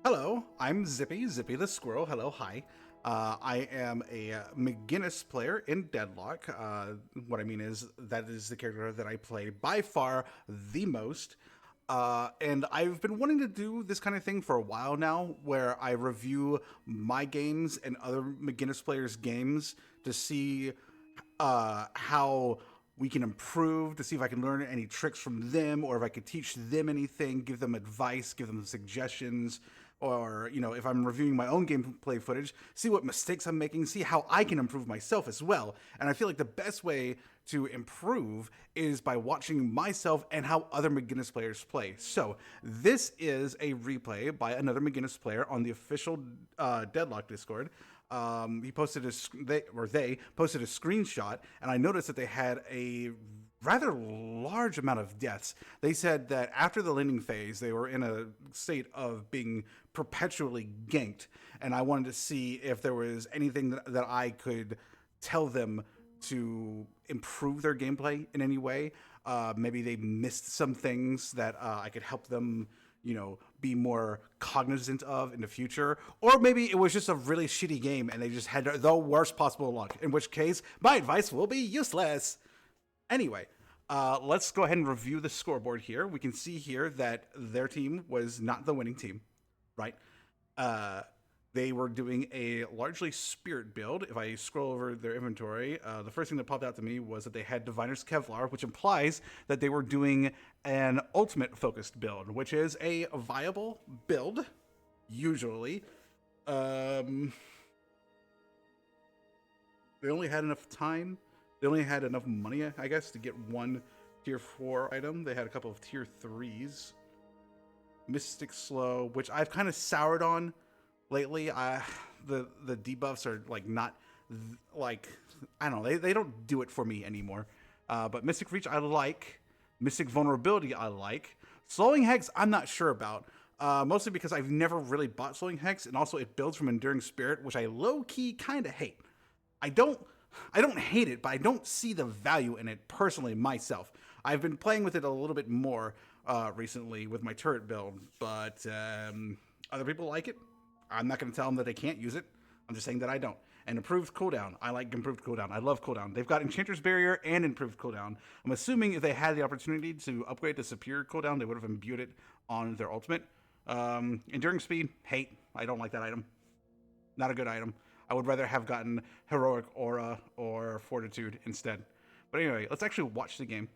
Hello, I'm Zippy the Squirrel. Hello, hi. I am a McGinnis player in Deadlock. What I mean is that is the character that I play by far the most. And I've been wanting to do this kind of thing for a while now, where I review my games and other McGinnis players' games to see how we can improve, to see if I can learn any tricks from them, or if I could teach them anything, give them advice, give them suggestions, or, you know, if I'm reviewing my own gameplay footage, see what mistakes I'm making, see how I can improve myself as well. And I feel like the best way to improve is by watching myself and how other McGinnis players play. So this is a replay by another McGinnis player on the official Deadlock Discord. They posted a screenshot, and I noticed that they had a rather large amount of deaths. They said that after the landing phase, they were in a state of being perpetually ganked, and I wanted to see if there was anything that I could tell them to improve their gameplay in any way. Maybe they missed some things that I could help them, you know, be more cognizant of in the future. Or maybe it was just a really shitty game and they just had the worst possible luck, in which case my advice will be useless. Anyway, let's go ahead and review the scoreboard here. We can see here that their team was not the winning team, right? They were doing a largely spirit build. If I scroll over their inventory, the first thing that popped out to me was that they had Diviner's Kevlar, which implies that they were doing an ultimate focused build, which is a viable build, usually. They only had enough time. They only had enough money, I guess, to get one tier 4 item. They had a couple of tier 3s. Mystic Slow, which I've kind of soured on lately. The debuffs are like not like, I don't know, they don't do it for me anymore. But Mystic Reach I like. Mystic Vulnerability I like. Slowing Hex I'm not sure about. Mostly because I've never really bought Slowing Hex, and also it builds from Enduring Spirit, which I low-key kind of hate. I don't hate it, but I don't see the value in it personally myself. I've been playing with it a little bit more recently with my turret build, but other people like it. I'm not going to tell them that they can't use it. I'm just saying that I don't. And improved cooldown. I like improved cooldown. I love cooldown. They've got Enchanter's Barrier and improved cooldown. I'm assuming if they had the opportunity to upgrade to superior cooldown, they would have imbued it on their ultimate. Enduring Speed, hate. I don't like that item. Not a good item. I would rather have gotten Heroic Aura or Fortitude instead. But anyway, let's actually watch the game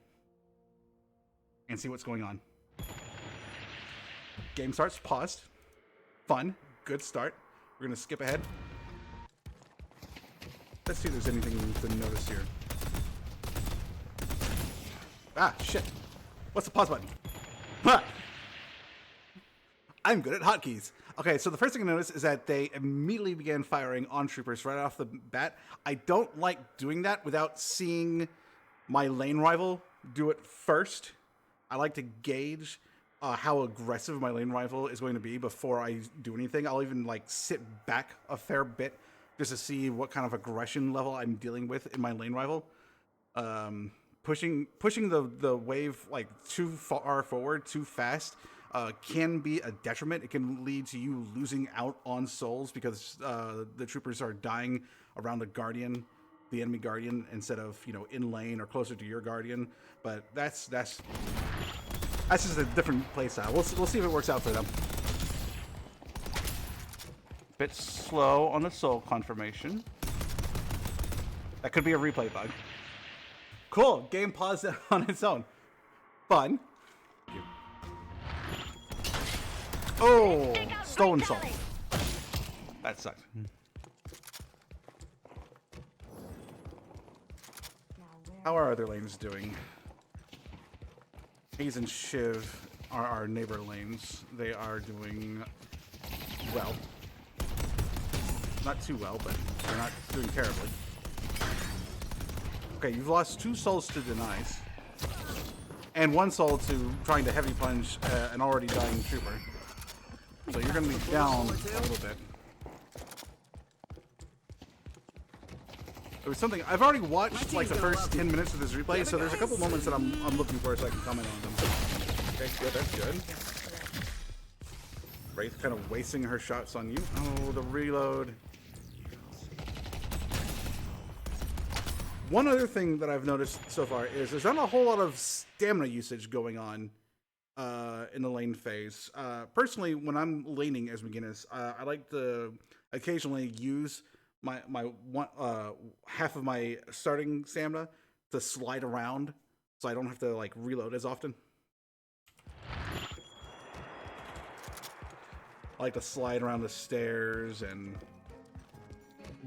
and see what's going on. Game starts, paused. Fun, good start. We're gonna skip ahead. Let's see if there's anything to notice here. Ah, shit. What's the pause button? Huh. I'm good at hotkeys. Okay, so the first thing I noticed is that they immediately began firing on troopers right off the bat. I don't like doing that without seeing my lane rival do it first. I like to gauge how aggressive my lane rival is going to be before I do anything. I'll even like sit back a fair bit just to see what kind of aggression level I'm dealing with in my lane rival. Pushing the wave like too far forward, too fast, can be a detriment. It can lead to you losing out on souls because the troopers are dying around the enemy guardian, instead of, you know, in lane or closer to your guardian. But that's just a different playstyle. We'll see if it works out for them. Bit slow on the soul confirmation. That could be a replay bug. Cool. Game paused on its own. Fun. Oh, stolen soul. That sucks. How are other lanes doing? Haze and Shiv are our neighbor lanes. They are doing well. Not too well, but they're not doing terribly. Okay, you've lost 2 souls to denies. And 1 soul to trying to heavy punch an already dying trooper. So you're going to be down a little bit. It was something I've already watched like the first 10 minutes of this replay, so there's a couple moments that I'm looking for so I can comment on them. Okay, good, that's good. Wraith kind of wasting her shots on you. Oh, the reload. One other thing that I've noticed so far is there's not a whole lot of stamina usage going on in the lane phase. Personally, when I'm laning as McGinnis, I like to occasionally use my one half of my starting stamina to slide around, so I don't have to like reload as often. I like to slide around the stairs and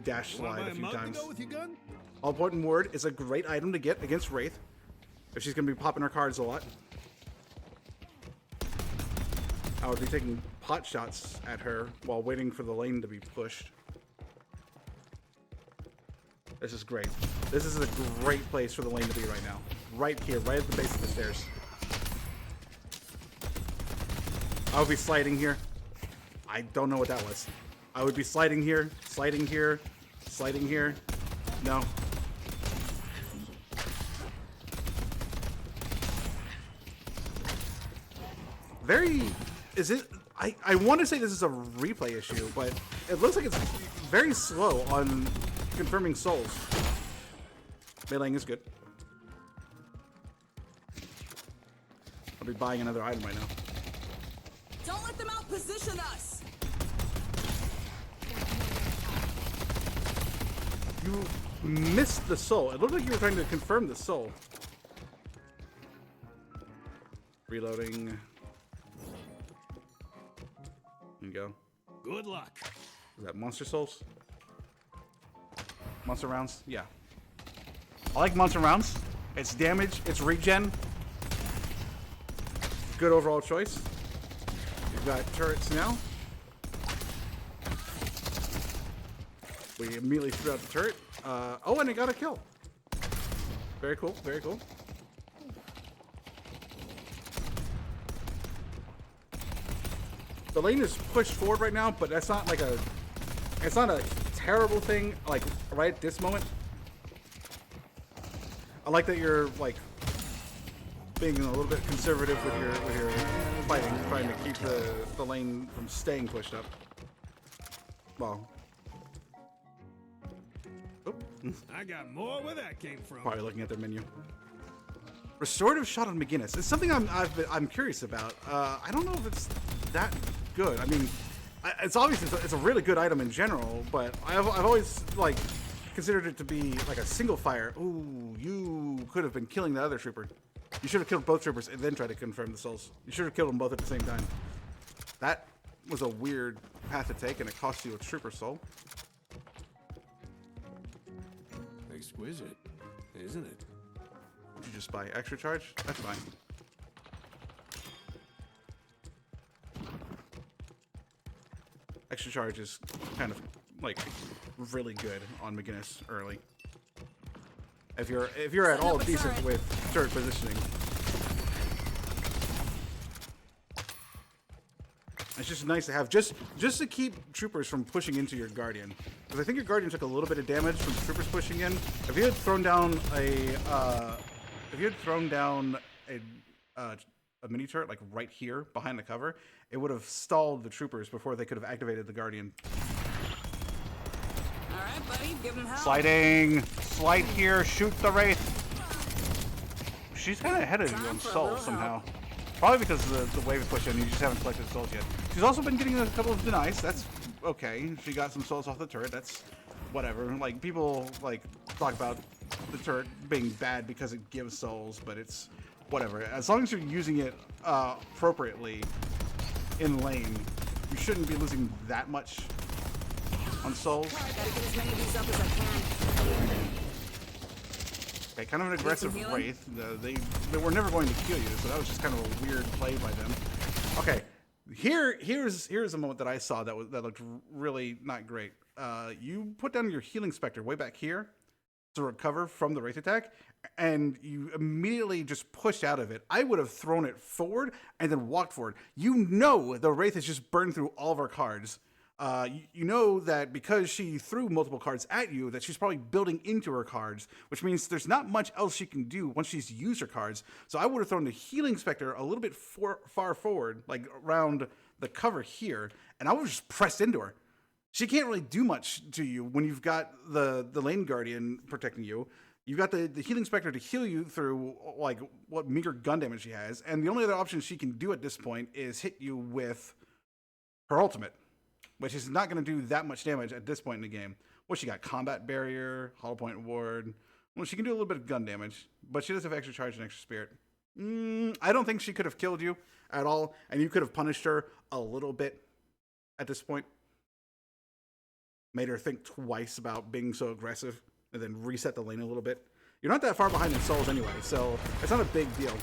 dash slide a few times. All important word is a great item to get against Wraith if she's going to be popping her cards a lot. I would be taking pot shots at her while waiting for the lane to be pushed. This is great. This is a great place for the lane to be right now. Right here, right at the base of the stairs. I would be sliding here. I don't know what that was. I would be sliding here, sliding here, sliding here. No. I want to say this is a replay issue, but it looks like it's very slow on confirming souls. Meleeing is good. I'll be buying another item right now. Don't let them outposition us. You missed the soul. It looked like you were trying to confirm the soul. Reloading. There you go. Good luck. Is that monster souls? Monster rounds? Yeah. I like monster rounds. It's damage, it's regen. Good overall choice. We've got turrets now. We immediately threw out the turret. Oh, and it got a kill. Very cool, very cool. The lane is pushed forward right now, but that's not like it's not a terrible thing, like right at this moment. I like that you're like being a little bit conservative with your fighting, trying to keep the lane from staying pushed up. Well. Oop. I got more where that came from. Probably looking at their menu. Restorative shot on McGinnis. It's something I'm curious about. I don't know if it's that good. I mean, it's obviously it's a really good item in general, but I've always like considered it to be like a single fire. Ooh, you could have been killing the other trooper. You should have killed both troopers and then tried to confirm the souls. You should have killed them both at the same time. That was a weird path to take, and it cost you a trooper soul. Exquisite, isn't it? Did you just buy extra charge? That's fine. Extra charge is kind of like really good on McGinnis early. If you're at all decent with turret positioning. It's just nice to have just to keep troopers from pushing into your guardian. Because I think your guardian took a little bit of damage from troopers pushing in. If you had thrown down a mini turret like right here behind the cover, it would have stalled the troopers before they could have activated the guardian. All right, buddy, give him help. Sliding, slide here, shoot the wraith. She's kind of ahead of you on souls somehow. Probably because of the wave push in, you just haven't collected souls yet. She's also been getting a couple of denies. That's okay. She got some souls off the turret. That's whatever. Like people like talk about the turret being bad because it gives souls, but it's whatever. As long as you're using it appropriately in lane, you shouldn't be losing that much on souls. Gotta get as many of these up as I can. Okay, kind of an aggressive wraith. They were never going to kill you, so that was just kind of a weird play by them. Okay, here's a moment that I saw that looked really not great. You put down your healing specter way back here to recover from the wraith attack, and you immediately just pushed out of it. I would have thrown it forward and then walked forward. You know the wraith has just burned through all of our cards. You know that because she threw multiple cards at you, that she's probably building into her cards, which means there's not much else she can do once she's used her cards. So I would have thrown the healing specter a little bit far forward, like around the cover here, and I was just pressed into her. She can't really do much to you when you've got the lane guardian protecting you. You've got the healing specter to heal you through like what meager gun damage she has, and the only other option she can do at this point is hit you with her ultimate, which is not going to do that much damage at this point in the game. Well, she got combat barrier, hollow point ward. Well, she can do a little bit of gun damage, but she does have extra charge and extra spirit. I don't think she could have killed you at all, and you could have punished her a little bit at this point. Made her think twice about being so aggressive, and then reset the lane a little bit. You're not that far behind in souls anyway, so it's not a big deal.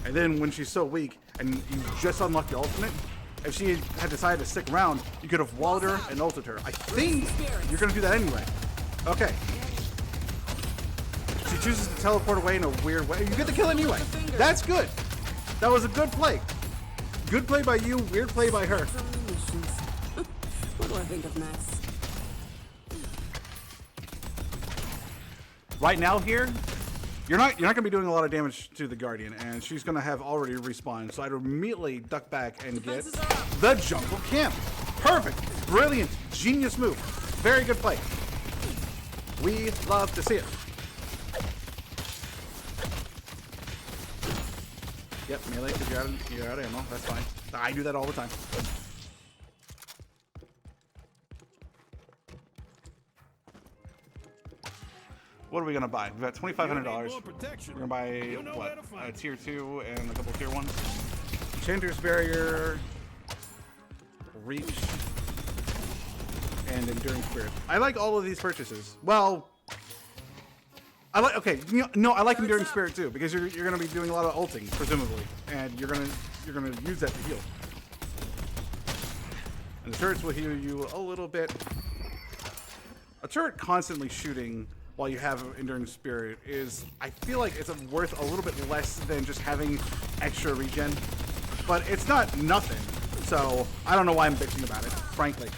And then when she's so weak, and you just unlocked your ultimate, if she had decided to stick around, you could have walled her and ulted her. I think you're going to do that anyway. Okay. She chooses to teleport away in a weird way. You get the kill anyway. That's good. That was a good play. Good play by you, weird play by her. What do I think of next? Right now here, you're not going to be doing a lot of damage to the Guardian, and she's going to have already respawned. So I'd immediately duck back and get the jungle camp. Perfect. Brilliant. Genius move. Very good play. We love to see it. Yep, melee because you're out of ammo. That's fine. I do that all the time. What are we gonna buy? We've got $2,500. We're gonna buy what? A tier 2 and a couple tier 1s. Changer's barrier, reach, and enduring spirit. I like all of these purchases. Well, I like I like enduring spirit too because you're gonna be doing a lot of ulting presumably, and you're gonna use that to heal. And the turrets will heal you a little bit. A turret constantly shooting while you have enduring spirit is, I feel like it's worth a little bit less than just having extra regen, but it's not nothing. So I don't know why I'm bitching about it, frankly.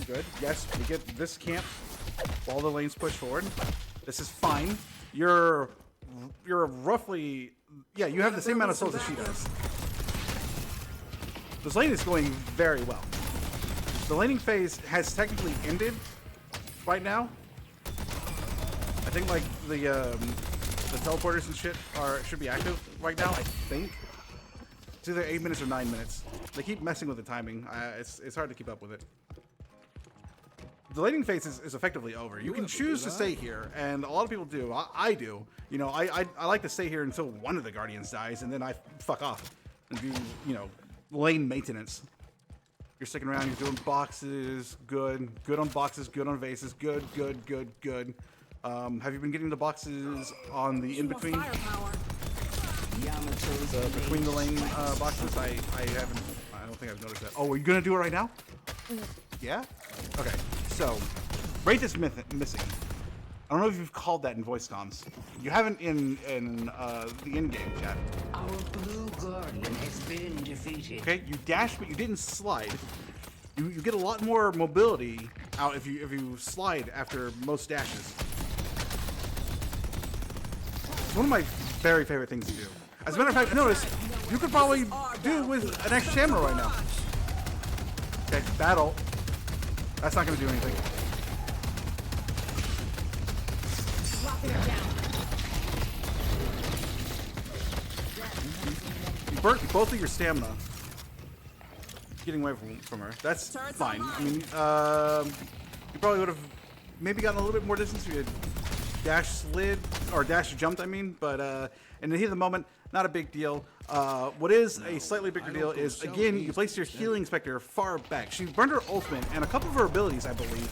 Good. Yes, we get this camp while the lanes push forward. This is fine. You're roughly, yeah, you have the same amount of souls as she does. This lane is going very well. The laning phase has technically ended right now. I think like the teleporters and shit should be active right now. I think it's either 8 minutes or 9 minutes. They keep messing with the timing. It's hard to keep up with it. The laning phase is effectively over. You can choose to stay here, and a lot of people do. I do. You know, I like to stay here until one of the Guardians dies, and then I fuck off and do, you know, lane maintenance. You're sticking around, you're doing boxes, good on boxes, good on vases, good. Have you been getting the boxes on the in-between? Between the lane boxes? I don't think I've noticed that. Oh, are you gonna do it right now? Yeah? Okay, so, Wraith is missing. I don't know if you've called that in voice comms. You haven't in the in-game chat. Our blue guardian has been defeated. Okay, you dash, but you didn't slide. You get a lot more mobility out if you slide after most dashes. It's one of my very favorite things to do. As a matter of fact, notice you could probably do with an extra stamina right now. Okay, battle. That's not going to do anything. You burnt both of your stamina getting away from her. That's fine. I mean, you probably would have maybe gotten a little bit more distance if you had dash slid, or dash jumped, I mean, but in the heat of the moment, not a big deal. What is a slightly bigger deal is, again, you place your healing specter far back. She burned her ultimate and a couple of her abilities, I believe,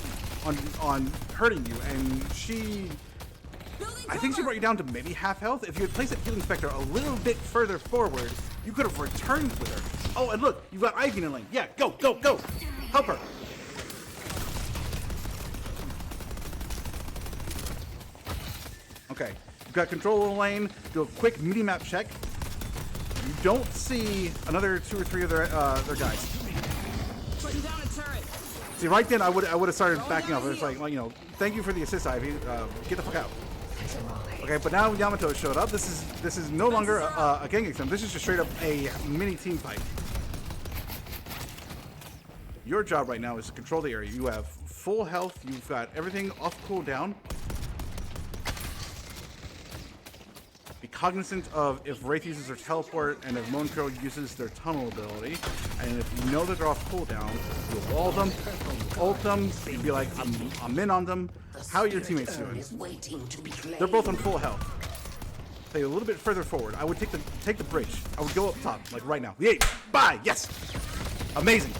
on hurting you, and I think she brought you down to maybe half health. If you had placed that healing specter a little bit further forward, you could have returned with her. Oh, and look, you've got Ivy in the lane. Yeah, go. Help her. Okay, you've got control of the lane. Do a quick mini-map check. You don't see another 2 or 3 of their guys. Putting down a turret. See, right then I would have started backing off. It's like, well, you know, thank you for the assist, Ivy. Get the fuck out. Okay, but now Yamato showed up. This is no longer a gang exam. This is just straight up a mini team fight. Your job right now is to control the area. You have full health. You've got everything off cooldown. Be cognizant of if Wraith uses their teleport and if Moncro uses their tunnel ability. And if you know that they're off cooldown, you'll wall them, ult them, you'd be like, I'm in on them. How are your teammates doing? They're both on full health. Stay a little bit further forward. I would take the bridge. I would go up top, like right now. Yay! Bye! Yes! Amazing!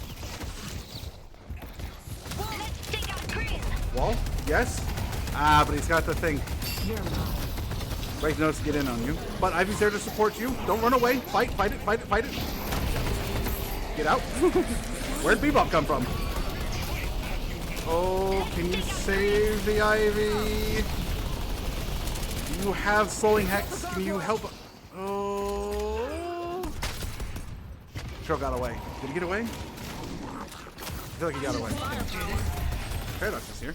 Wall? Yes? Ah, but he's got the thing. Wraith knows to get in on you. But Ivy's there to support you. Don't run away. Fight it. Get out. Where'd Bebop come from? Oh, can you save the Ivy? You have slowing hex. Can you help? Oh. Crow got away. Did he get away? I feel like he got away. Paradox is here.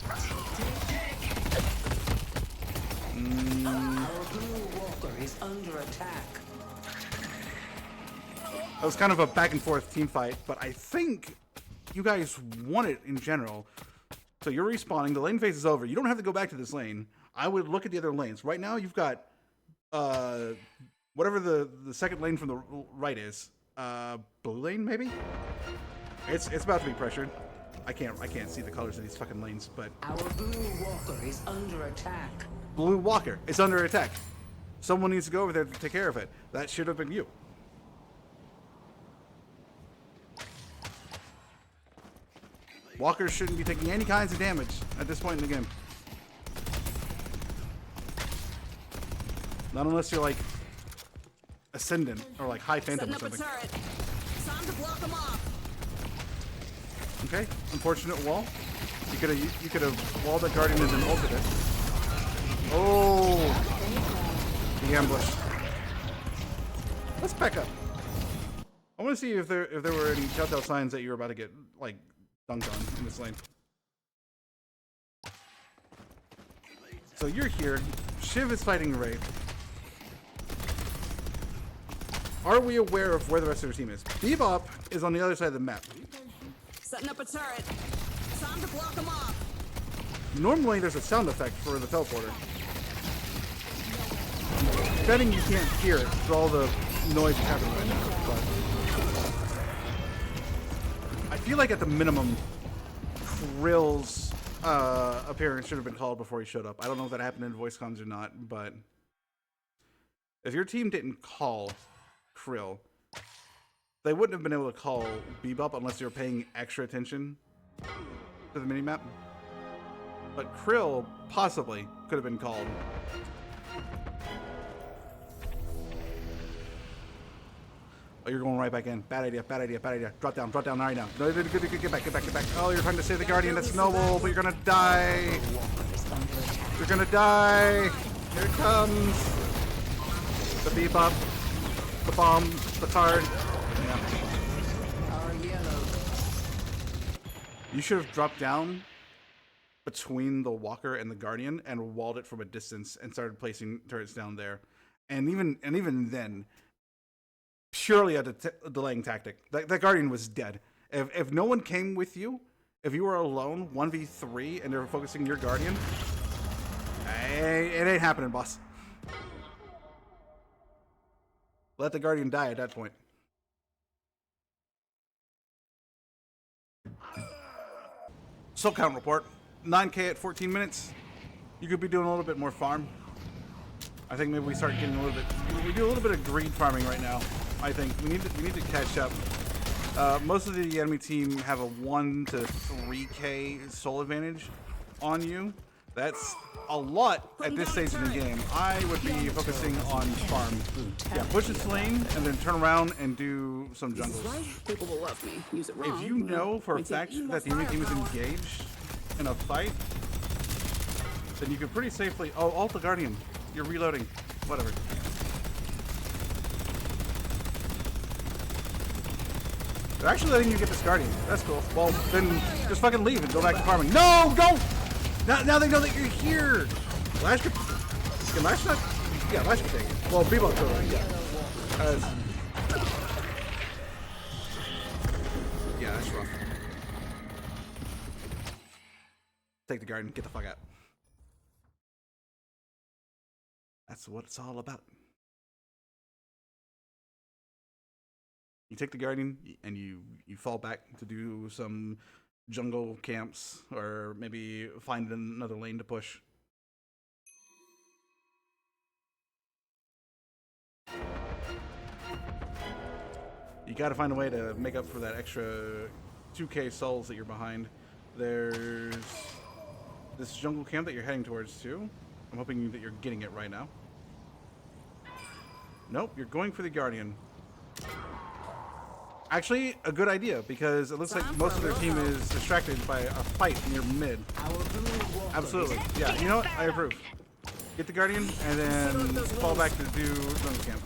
Our blue walker is under attack. That was kind of a back and forth team fight, but I think you guys won it in general. So you're respawning. The lane phase is over. You don't have to go back to this lane. I would look at the other lanes. Right now, you've got whatever the second lane from the right is. Blue lane, maybe? It's about to be pressured. I can't see the colors of these fucking lanes, but Our blue walker is under attack. Blue Walker is under attack. Someone needs to go over there to take care of it. That should have been you. Walkers shouldn't be taking any kinds of damage at this point in the game. Not unless you're like Ascendant or like High Phantom or something. Time to block them off. Okay, unfortunate wall. You could have walled that Guardian and then ulted it. Oh, the ambush. Let's back up. I want to see if there were any telltale signs that you were about to get like dunked on in this lane. So you're here. Shiv is fighting Wraith. Are we aware of where the rest of your team is? Bebop is on the other side of the map. Setting up a turret. Time to block them off. Normally there's a sound effect for the teleporter. I'm betting you can't hear it for all the noise that's happening right now, but I feel like at the minimum Krill's appearance should have been called before he showed up. I don't know if that happened in voice comms or not, but if your team didn't call Krill, they wouldn't have been able to call Bebop unless they were paying extra attention to the minimap. But Krill possibly could have been called. Oh, you're going right back in. Bad idea, bad idea, bad idea. Drop down right now. No, get back. Oh, you're trying to save the Guardian. That's noble, but you're gonna die. You're gonna die. Here it comes. The Bebop. The bomb. The card. Yeah. Our yellow. You should have dropped down between the Walker and the Guardian and walled it from a distance and started placing turrets down there. And even then, purely a delaying tactic. That Guardian was dead. If no one came with you, if you were alone 1v3 and they were focusing your Guardian, it ain't happening, boss. Let the Guardian die at that point. Soul count report. 9K at 14 minutes. You could be doing a little bit more farm. I think maybe we start getting a little bit. We do a little bit of greed farming right now. I think we need to catch up. Most of the enemy team have a 1 to 3K soul advantage on you. That's a lot at this stage in the game. I would be focusing on farm. Yeah, push this lane and then turn around and do some jungle. People will love me. Use it wrong. If you know for a fact that the enemy team is engaged in a fight, then you can pretty safely. Oh, ult the Guardian. You're reloading. Whatever. They're actually letting you get this Guardian. That's cool. Well, then just fucking leave and go back to farming. No, don't! Now they know that you're here. Lash could... Can Lash not... Yeah, Lash could take it. Well, Bebop could, yeah. Yeah, that's rough. Take the garden, get the fuck out. That's what it's all about. You take the guardian and you fall back to do some jungle camps or maybe find another lane to push. You gotta find a way to make up for that extra 2k souls that you're behind. There's this jungle camp that you're heading towards too. I'm hoping that you're getting it right now. Nope, you're going for the guardian. Actually, a good idea, because it looks like most of their team is distracted by a fight near mid. Absolutely. Yeah, you know what? I approve. Get the guardian, and then fall back to do jungle camp.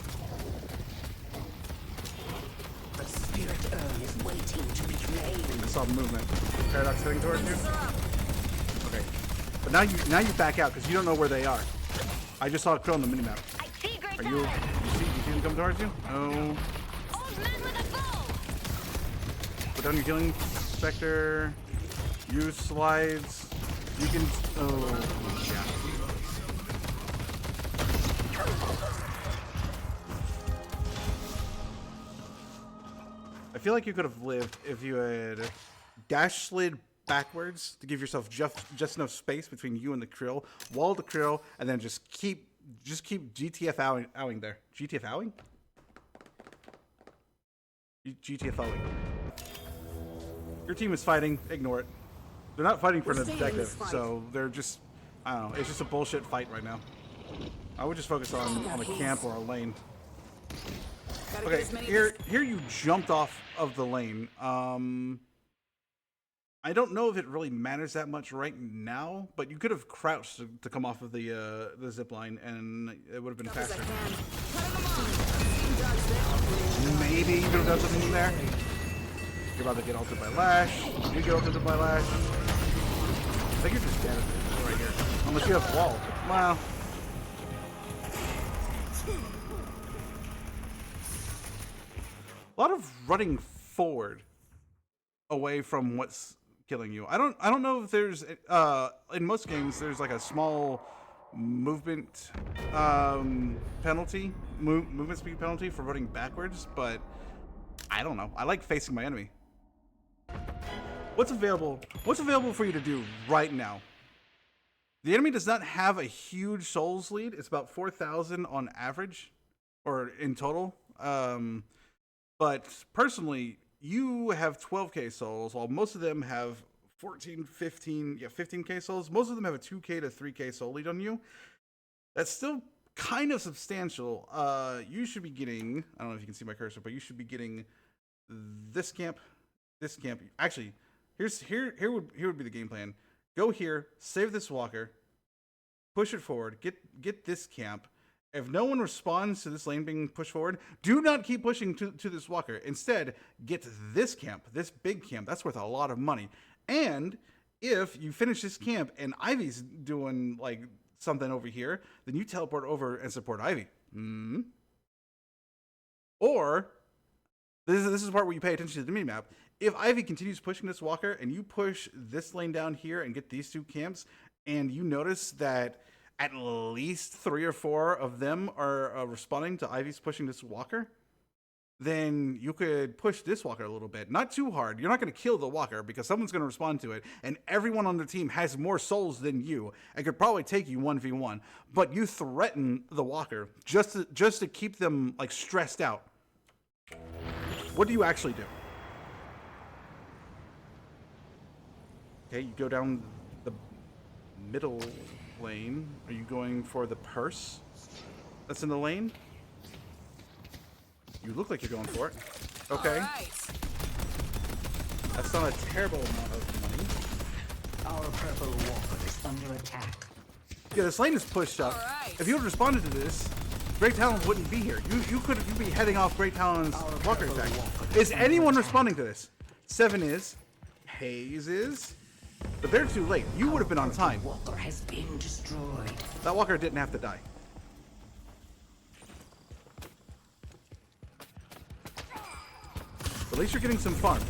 The spirit urn is waiting to be claimed. I saw movement. Paradox heading towards you? Okay. But now you back out, because you don't know where they are. I just saw a Krill on the minimap. Are you see them come towards you? No. Put down your healing sector. Use slides. You can. Oh, yeah. I feel like you could have lived if you had dash slid backwards to give yourself just enough space between you and the Krill, wall the Krill, and then just keep GTF owing there. GTF owing? GTF owing. Your team is fighting. Ignore it. They're not fighting for an objective, so they're just, I don't know, it's just a bullshit fight right now. I would just focus on a camp or a lane. Okay, here you jumped off of the lane. I don't know if it really matters that much right now, but you could have crouched to come off of the zip line, and it would have been faster. Maybe you could have done something there. You're about to get ulted by Lash. You get ulted by Lash. I think you're just dead right here, unless you have wall. Wow. A lot of running forward away from what's killing you. I don't know if there's in most games there's like a small movement penalty, movement speed penalty for running backwards, but I don't know. I like facing my enemy. What's available for you to do right now? The enemy does not have a huge souls lead. It's about 4,000 on average or in total. But personally, you have 12k souls, while most of them have 15k souls. Most of them have a 2k to 3k soul lead on you. That's still kind of substantial. You should be getting, I don't know if you can see my cursor, but you should be getting this camp. Actually, here would be the game plan. Go here, save this walker, push it forward, get this camp. If no one responds to this lane being pushed forward, do not keep pushing to this walker. Instead, get this camp, this big camp. That's worth a lot of money. And if you finish this camp and Ivy's doing like something over here, then you teleport over and support Ivy. Or this is the part where you pay attention to the minimap. If Ivy continues pushing this walker and you push this lane down here and get these two camps, and you notice that at least 3 or 4 of them are responding to Ivy's pushing this walker, then you could push this walker a little bit. Not too hard. You're not going to kill the walker because someone's going to respond to it, and everyone on the team has more souls than you and could probably take you 1v1. But you threaten the walker just to keep them like stressed out. What do you actually do? Okay, you go down the middle lane. Are you going for the purse that's in the lane? You look like you're going for it. Okay. Right. That's not a terrible amount of money. Our purple walker is under attack. Yeah, this lane is pushed up. Right. If you had responded to this, Great Talon wouldn't be here. You'd be heading off Great Talon's walker attack. Is anyone responding to this? 7 is. Haze is. But they're too late. You would have been on time. Walker has been destroyed. That walker didn't have to die. At least you're getting some farm.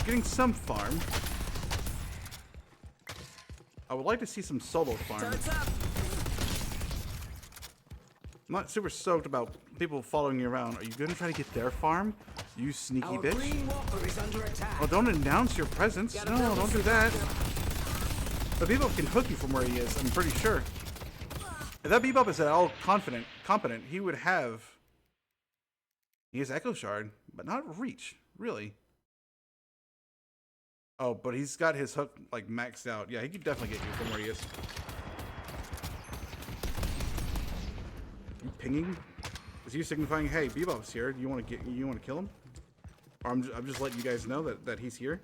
Getting some farm. I would like to see some solo farm. Turret's up. I'm not super stoked about people following you around. Are you gonna try to get their farm? You sneaky Our bitch. green walker is under attack. Well, don't announce your presence. Gotta No, build don't this do that. structure. The Bebop can hook you from where he is, I'm pretty sure. If that Bebop is at all competent, he would have... He has Echo Shard, but not Reach, really. Oh, but he's got his hook, like, maxed out. Yeah, he could definitely get you from where he is. You pinging? Is he signifying, hey, Bebop's here, do you want to kill him? Or I'm just letting you guys know that he's here?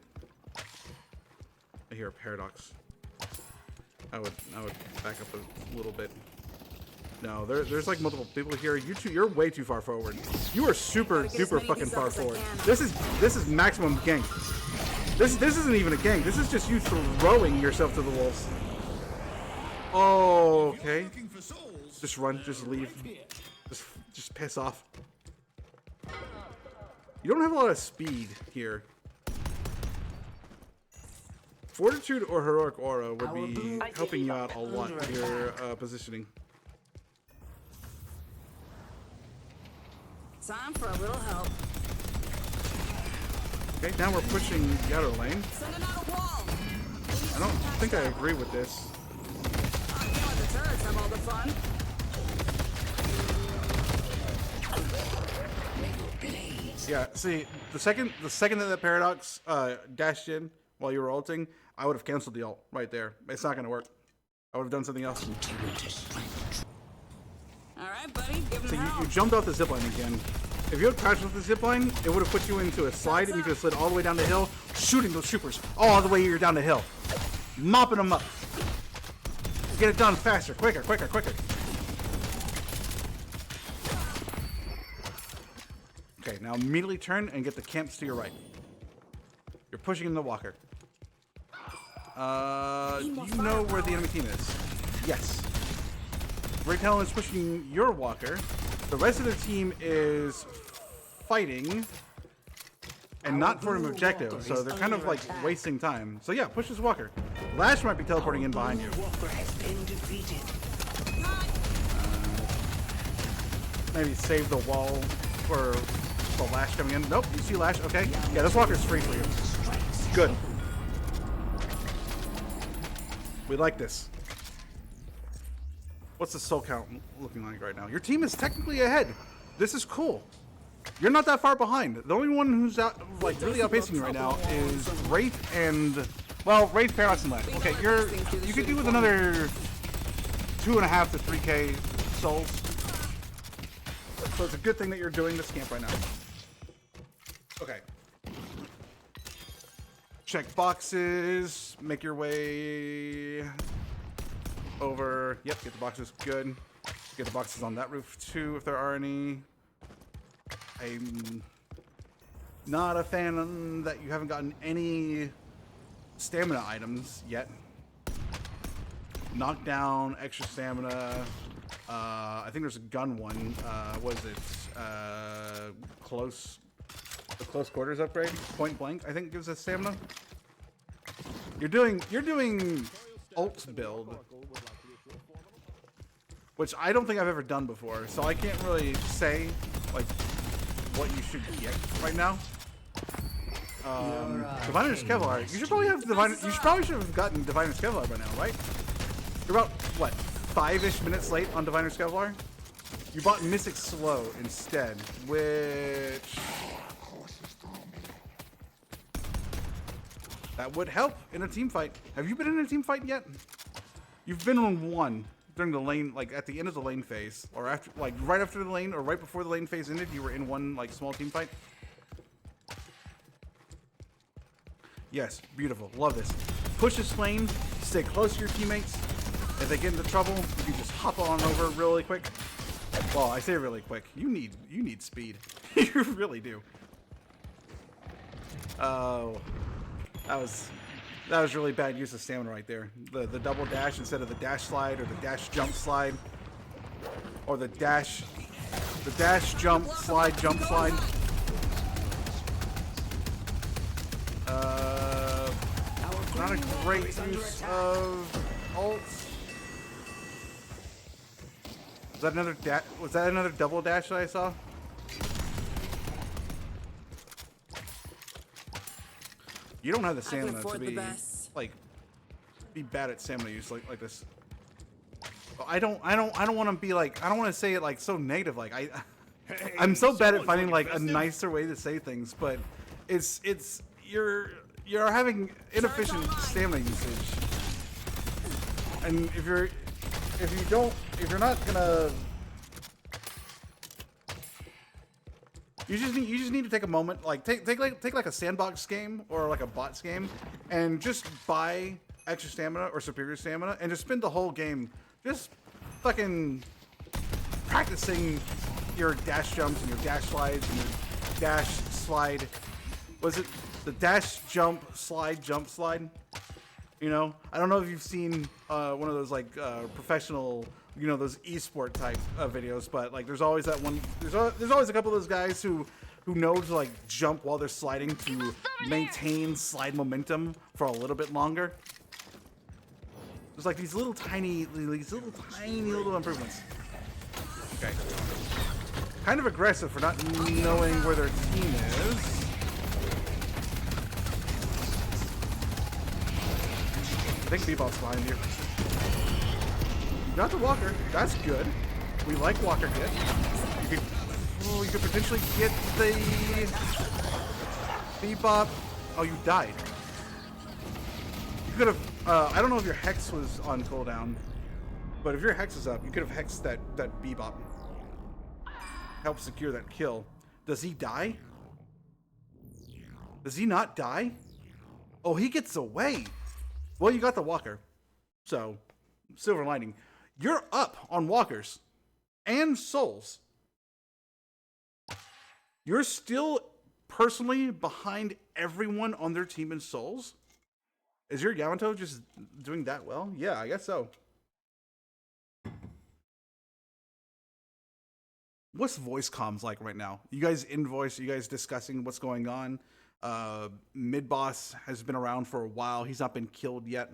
I hear a paradox. I would back up a little bit. No, there's like multiple people here. You're way too far forward. You are super duper fucking far forward. This is maximum gank. This isn't even a gank. This is just you throwing yourself to the wolves. Oh, okay. Just run. Just leave. Just piss off. You don't have a lot of speed here. Fortitude or Heroic Aura would be helping you out a lot with your positioning. Time for a little help. Okay, now we're pushing the outer lane. Sending out a wall. I don't think I agree with this. I can't let the turrets have all the fun. Yeah, see, the second that Paradox dashed in while you were ulting, I would have canceled the ult right there. It's not gonna work. I would have done something else. All right, buddy, give him So hell. you jumped off the zipline again. If you had crashed with the zipline, it would have put you into a slide and you could have slid all the way down the hill, shooting those troopers all the way you're down the hill. Mopping them up. Get it done faster, quicker. Okay, now immediately turn and get the camps to your right. You're pushing in the walker. Do you know where the enemy team is? Yes. Great Talon is pushing your walker. The rest of the team is fighting and not for an objective, so they're kind of like wasting time. So yeah, push this walker. Lash might be teleporting in behind you. Walker has been defeated. Maybe save the wall for the Lash coming in. Nope, you see Lash? Okay. Yeah, this walker's free for you. Good. We like this. What's the soul count looking like right now? Your team is technically ahead. This is cool. You're not that far behind. The only one who's out, like really outpacing you right now is Wraith and, well, Wraith, Paradox, and Lash. Okay, you could do with another 2.5 to 3K souls. So it's a good thing that you're doing this camp right now. Okay. Check boxes. Make your way over. Yep, get the boxes. Good. Get the boxes on that roof too, if there are any. I'm not a fan that you haven't gotten any stamina items yet. Knockdown, extra stamina. I think there's a gun one. What is it? The close quarters upgrade. Point blank, I think, gives us stamina. You're doing ult build, which I don't think I've ever done before, so I can't really say like what you should get right now. Diviner's Kevlar. You should probably have Diviner. You should probably have gotten Diviner's Kevlar by now, right? You're about what, 5-ish minutes late on Diviner's Kevlar. You bought Mystic Slow instead, which that would help in a team fight. Have you been in a team fight yet? You've been on one during the lane, like at the end of the lane phase, or after, like right after the lane, or right before the lane phase ended. You were in one like small team fight. Yes, beautiful. Love this. Push this lane, stay close to your teammates. If they get into trouble, you can just hop on over really quick. Well, I say really quick. You need speed. You really do. Oh, That was really bad use of stamina right there. The double dash instead of the dash slide or the dash jump slide. Or the dash jump slide jump slide. Not a great use of ults. Was that another double dash that I saw? You don't have the stamina to be like be bad at stamina use like this. I don't want to be like, I don't want to say it like so negative. Like I'm so bad at finding like a nicer way to say things, but it's you're having inefficient stamina usage, and if you're not gonna, you just need to take a moment, like take like a sandbox game or like a bots game, and just buy extra stamina or superior stamina, and just spend the whole game just fucking practicing your dash jumps and your dash slides and your dash slide. Was it the dash jump slide jump slide? You know, I don't know if you've seen one of those like professional, you know, those esport type videos, but like there's always that one. There's always a couple of those guys who know to like jump while they're sliding to maintain slide momentum for a little bit longer. There's like these little tiny little improvements. Okay. Kind of aggressive for not knowing where their team is. I think Bebop's behind you. You got the Walker. That's good. We like Walker get. You could potentially get the Bebop. Oh, you died. You could have. I don't know if your Hex was on cooldown, but if your Hex is up, you could have hexed that Bebop. Help secure that kill. Does he die? Does he not die? Oh, he gets away. Well, you got the Walker, so silver lining. You're up on Walkers and Souls. You're still personally behind everyone on their team in Souls. Is your Yamato just doing that well? Yeah, I guess so. What's voice comms like right now? You guys in voice? You guys discussing what's going on? Mid boss has been around for a while. He's not been killed yet.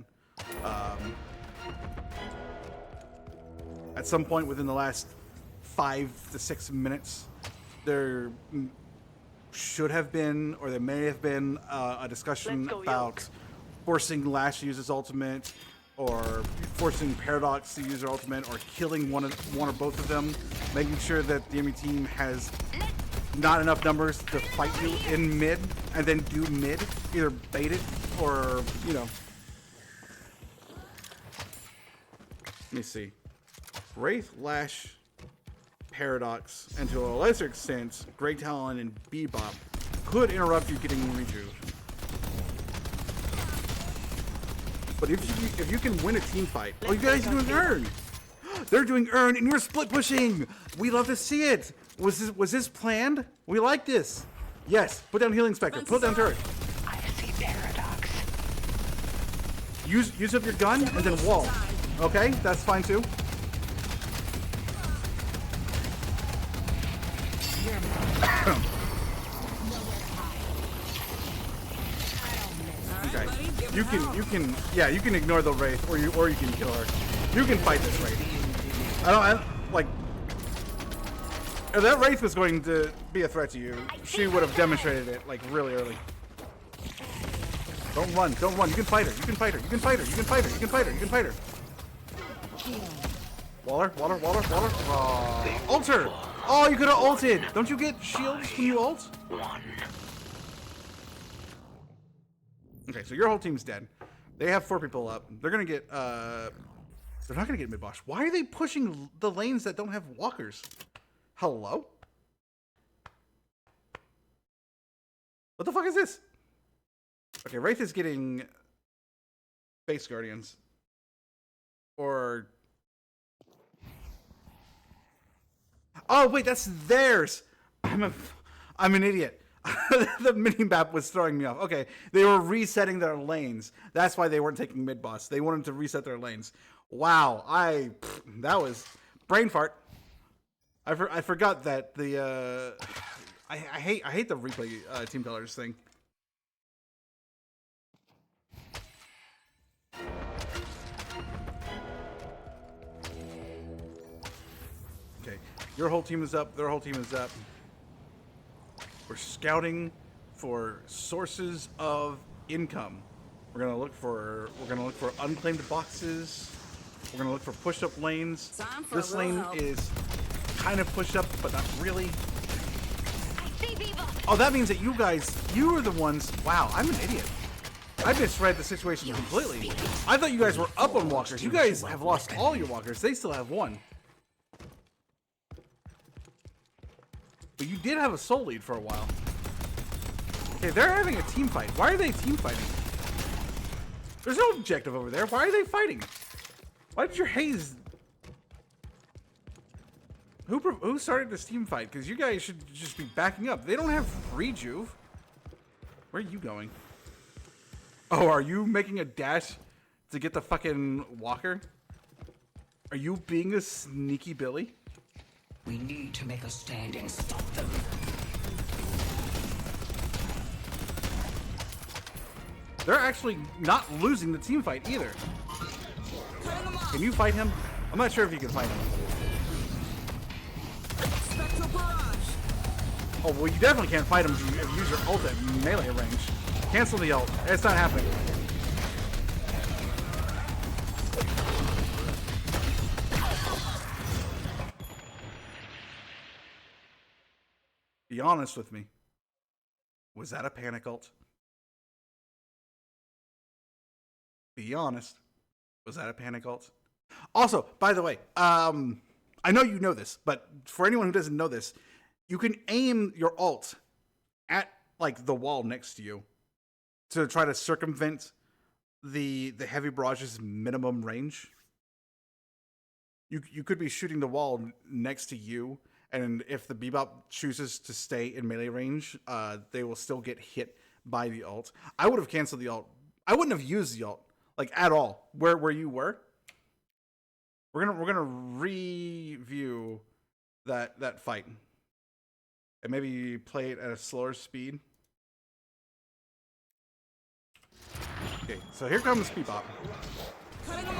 At some point within the last 5 to 6 minutes, there should have been, or there may have been, a discussion about forcing Lash to use his ultimate, or forcing Paradox to use their ultimate, or killing one or both of them, making sure that the enemy team has not enough numbers to fight you in mid, and then do mid, either bait it or, you know. Let me see. Wraith, Lash, Paradox, and to a lesser extent, Great Talon and Bebop could interrupt you getting rejuve. But if you can win a team fight, oh, you guys are doing earn. They're doing earn, and you're split pushing. We love to see it. Was this planned? We like this. Yes. Put down healing spectre. Put down turret. I see Paradox. Use up your gun and then wall. Okay, that's fine too. Okay. You can ignore the Wraith, or you can kill her. You can fight this Wraith. I like. If that Wraith was going to be a threat to you, she would have demonstrated it like really early. Don't run. You can fight her. You can fight her. Waller. Ult her. Oh, you could have ulted. Don't you get shields when you ult? Okay, so your whole team's dead. They have 4 people up. They're gonna get they're not gonna get mid-boss. Why are they pushing the lanes that don't have walkers? Hello? What the fuck is this? Okay, Wraith is getting Space Guardians. Or... Oh, wait, that's theirs! I'm an idiot. The mini-map was throwing me off. Okay, they were resetting their lanes. That's why they weren't taking mid-boss. They wanted to reset their lanes. Wow, that was brain fart. I forgot that the I hate the replay team colors thing. Okay, your whole team is up. Their whole team is up. We're scouting for sources of income. We're gonna look for unclaimed boxes. We're gonna look for push-up lanes. Time for This a little lane help. is kind of push up, but not really. I see people. Oh, that means that you are the ones. Wow, I'm an idiot. I misread the situation completely. I thought you guys were up on walkers. You guys have lost all your walkers. They still have one. But you did have a soul lead for a while. Okay, they're having a team fight. Why are they team fighting? There's no objective over there. Why are they fighting? Why did your haze... Who started this team fight? Because you guys should just be backing up. They don't have rejuve. Where are you going? Oh, are you making a dash to get the fucking walker? Are you being a sneaky Billy? We need to make a stand and stop them. They're actually not losing the team fight either. Can you fight him? I'm not sure if you can fight him. Spectral barrage. Oh, well, you definitely can't fight him if you use your ult at melee range. Cancel the ult. It's not happening. Be honest with me. Was that a panic ult? Be honest. Was that a panic ult? Also, by the way, I know you know this, but for anyone who doesn't know this, you can aim your ult at like the wall next to you to try to circumvent the heavy barrage's minimum range. You could be shooting the wall next to you, and if the Bebop chooses to stay in melee range, they will still get hit by the ult. I would have canceled the ult. I wouldn't have used the ult like at all. Where you were. We're gonna review that fight and maybe play it at a slower speed. Okay, so here comes Bebop.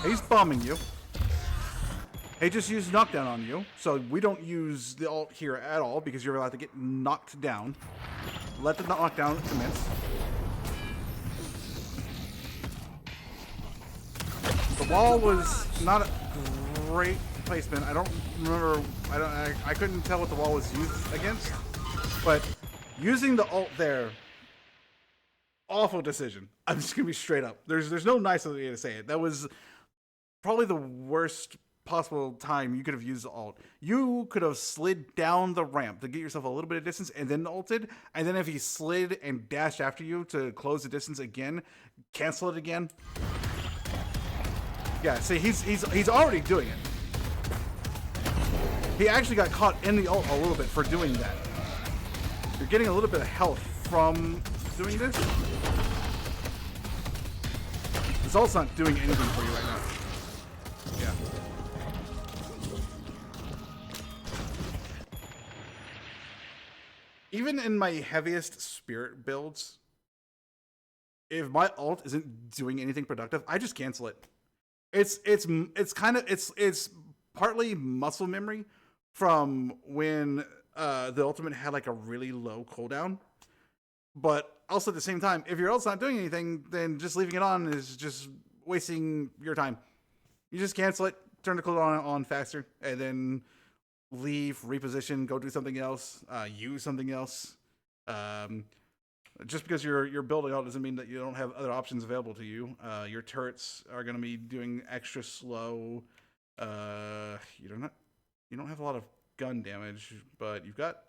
He's bombing you. He just used knockdown on you, so we don't use the ult here at all because you're allowed to get knocked down. Let the knockdown commence. The wall was not a great placement. I don't remember. I couldn't tell what the wall was used against, but using the ult there, awful decision. I'm just gonna be straight up. There's no nicer way to say it. That was probably the worst possible time you could have used the ult. You could have slid down the ramp to get yourself a little bit of distance and then ulted, and then if he slid and dashed after you to close the distance again, cancel it again. Yeah, see, he's already doing it. He actually got caught in the ult a little bit for doing that. You're getting a little bit of health from doing this. This ult's not doing anything for you right now. Yeah. Even in my heaviest spirit builds, if my ult isn't doing anything productive, I just cancel it. It's partly muscle memory from when the ultimate had like a really low cooldown, but also at the same time, if your ult's not doing anything, then just leaving it on is just wasting your time. You just cancel it, turn the cooldown on faster, and then leave, reposition, go do something else, use something else. Just because you're building out doesn't mean that you don't have other options available to you. Your turrets are going to be doing extra slow. You don't have a lot of gun damage, but you've got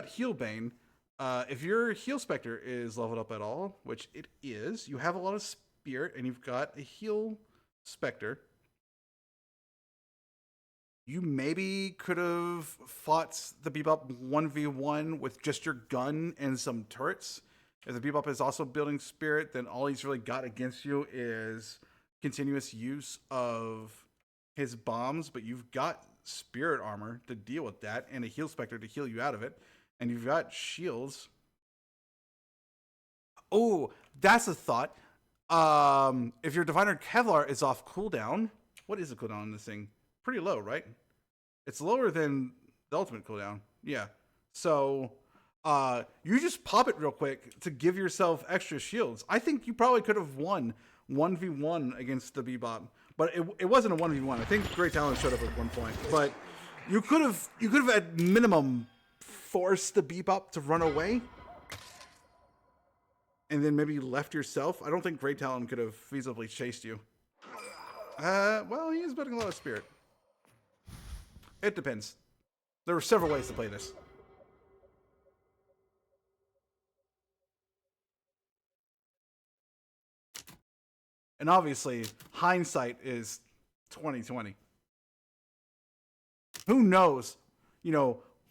Heal Bane. If your Heal Spectre is leveled up at all, which it is, you have a lot of Spirit, and you've got a Heal Spectre. you maybe could have fought the Bebop 1v1 with just your gun and some turrets. If the Bebop is also building spirit, then all he's really got against you is continuous use of his bombs, but you've got spirit armor to deal with that and a heal specter to heal you out of it, and you've got shields. Oh, that's a thought. If your Diviner Kevlar is off cooldown, what is the cooldown on this thing? Pretty low, right? It's lower than the ultimate cooldown. Yeah. So you just pop it real quick to give yourself extra shields. I think you probably could have won 1v1 against the Bebop, but it wasn't a 1v1. I think Great Talon showed up at one point, but you could have at minimum forced the Bebop to run away and then maybe left yourself. I don't think Great Talon could have feasibly chased you. Well, he is building a lot of spirit. It depends. There were several ways to play this. And obviously, hindsight is 2020. Who knows,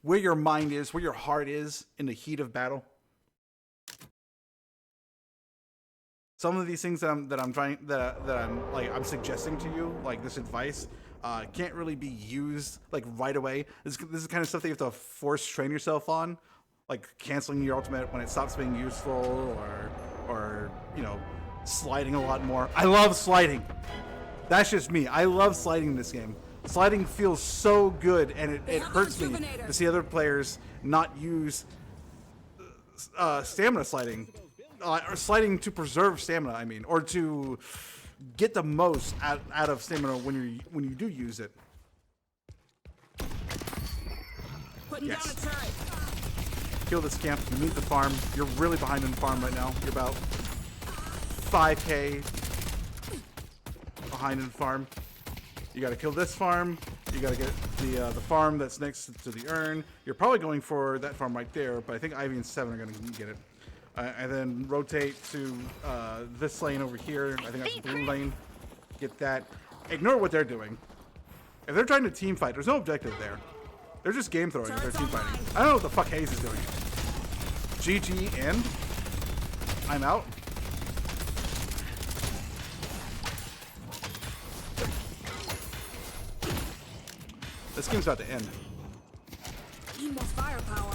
where your mind is, where your heart is in the heat of battle. Some of these things that I'm suggesting to you, like this advice, can't really be used like right away. This is the kind of stuff that you have to force train yourself on, like canceling your ultimate when it stops being useful, or sliding a lot more. I love sliding. That's just me. I love sliding in this game. Sliding feels so good, and it hurts me to see other players not use stamina sliding. Or sliding to preserve stamina, I mean, or to get the most out of stamina when you do use it. Putting down a turret. Kill this camp. You need the farm. You're really behind in the farm right now. You're about 5k behind in the farm. You got to kill this farm. You got to get the farm that's next to the urn. You're probably going for that farm right there, but I think Ivy and Seven are going to get it. And then rotate to this lane over here. I think that's the blue lane. Get that. Ignore what they're doing. If they're trying to team fight, there's no objective there. They're just game throwing if they're team fighting. I don't know what the fuck Hayes is doing. GG and I'm out. This game's about to end. Need more firepower.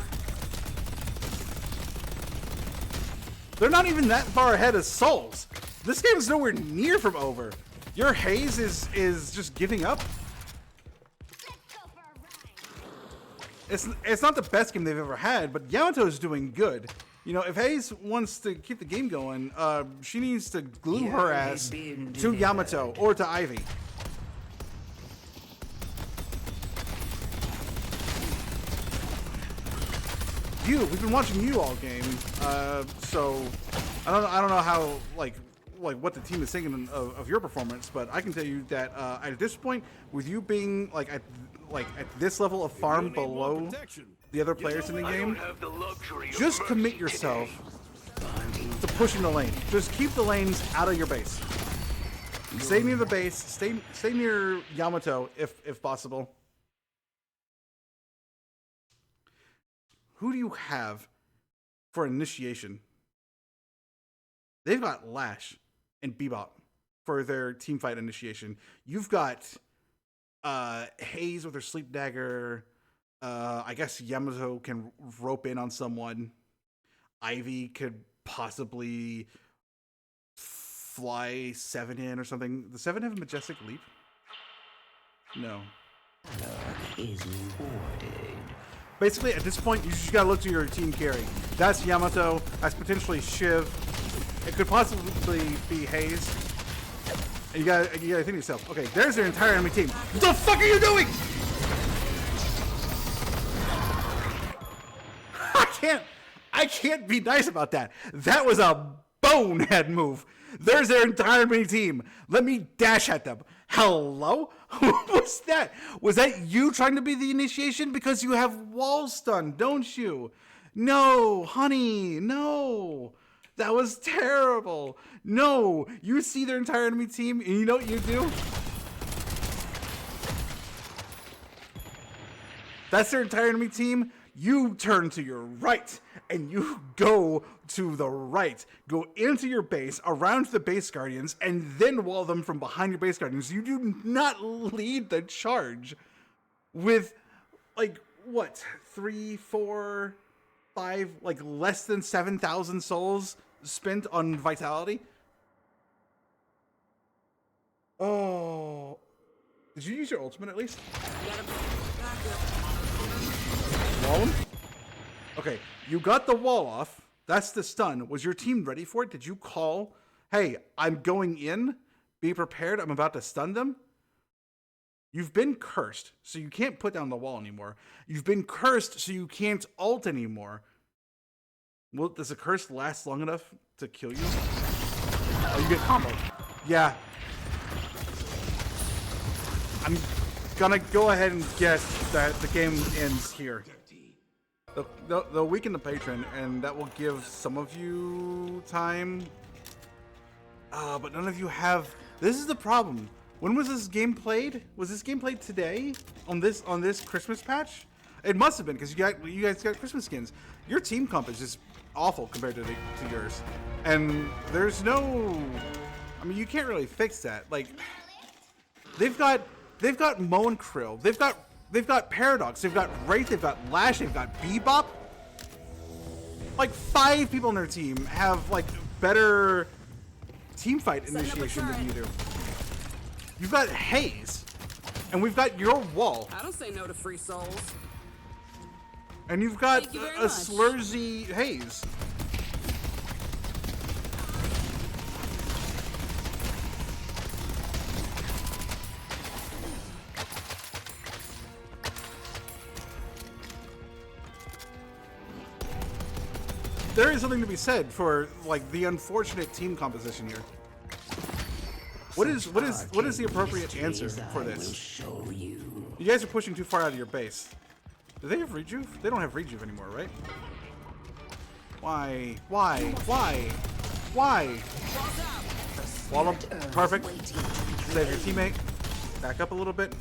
They're not even that far ahead as Souls. This game is nowhere near from over. Your Haze is just giving up. It's not the best game they've ever had, but Yamato is doing good. If Haze wants to keep the game going, she needs to glue her ass to Yamato or to Ivy. We've been watching you all game, so I don't know how like what the team is thinking of your performance, but I can tell you that at this point, with you being at this level of farm below the other players in the game, just commit yourself to pushing the lane. Just keep the lanes out of your base. Stay near the base. Stay near Yamato if possible. Who do you have for initiation? They've got Lash and Bebop for their teamfight initiation. You've got Haze with her sleep dagger. I guess Yamato can rope in on someone. Ivy could possibly fly 7 in or something. Does 7 have a majestic leap? No. Is rewarded. Basically, at this point, you just gotta look to your team carry. That's Yamato. That's potentially Shiv. It could possibly be Haze. And you gotta think to yourself, okay, there's their entire enemy team. What the fuck are you doing? I can't be nice about that. That was a bonehead move. There's their entire enemy team. Let me dash at them. Hello? What was that? Was that you trying to be the initiation? Because you have wall stun, don't you? No, honey, no. That was terrible. No, you see their entire enemy team, and you know what you do? that's their entire enemy team, you turn to your right and you go to the right. Go into your base, around the base guardians, and then wall them from behind your base guardians. You do not lead the charge with, like, what? 3, 4, 5, like less than 7,000 souls spent on vitality? Oh. Did you use your ultimate at least? Wall him? Okay, you got the wall off. That's the stun. Was your team ready for it? Did you call, hey, I'm going in. Be prepared. I'm about to stun them? You've been cursed, so you can't put down the wall anymore. You've been cursed, so you can't ult anymore. Well, does the curse last long enough to kill you? Oh, you get comboed. Yeah. I'm gonna go ahead and guess that the game ends here. They'll weaken the patron, and that will give some of you time. But none of you have. This is the problem. When was this game played? Was this game played today on this Christmas patch? It must have been, because you guys got Christmas skins. Your team comp is just awful compared to yours, and there's no. I mean, you can't really fix that. Like, they've got Mo and Krill. They've got Paradox. They've got Wraith. They've got Lash. They've got Bebop. Like 5 people on their team have like better team fight initiation than you do. You've got Haze, and we've got your wall. I don't say no to free souls. And you've got Thank you very a much. Slursy Haze. There is something to be said for like the unfortunate team composition here. What is the appropriate answer for this? You guys are pushing too far out of your base. Do they have rejuve? They don't have rejuve anymore, right? Why? Wall up. Perfect. Save your teammate. Back up a little bit.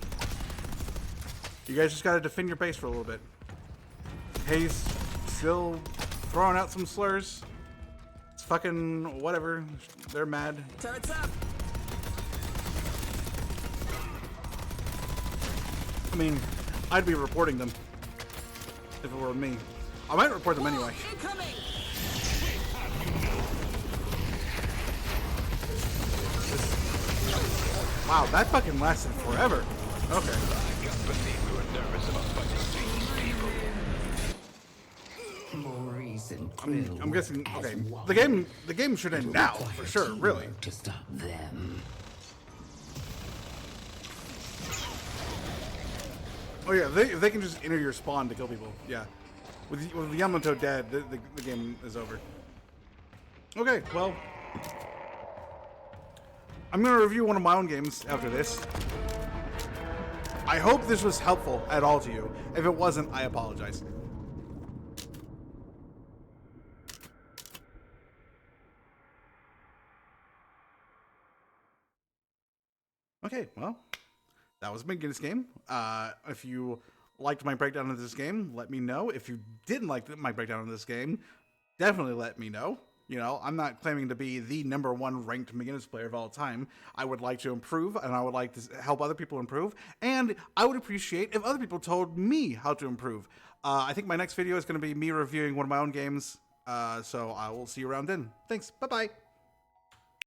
You guys just gotta defend your base for a little bit. Haze still throwing out some slurs. It's fucking whatever. They're mad. Turrets up. I mean, I'd be reporting them if it were me. I might report them anyway. Incoming. Wow, that fucking lasted forever. Okay. Maurice and Krill I'm guessing. as Okay, one. the game should end now for sure. Really. To stop them. Oh yeah, they can just enter your spawn to kill people. Yeah, with Yamato dead, the game is over. Okay, well, I'm gonna review one of my own games after this. I hope this was helpful at all to you. If it wasn't, I apologize. Okay, well, that was McGinnis game. If you liked my breakdown of this game, let me know. If you didn't like my breakdown of this game, definitely let me know. You know, I'm not claiming to be the #1 ranked McGinnis player of all time. I would like to improve, and I would like to help other people improve, and I would appreciate if other people told me how to improve. I think my next video is going to be me reviewing one of my own games, so I will see you around then. Thanks. Bye-bye.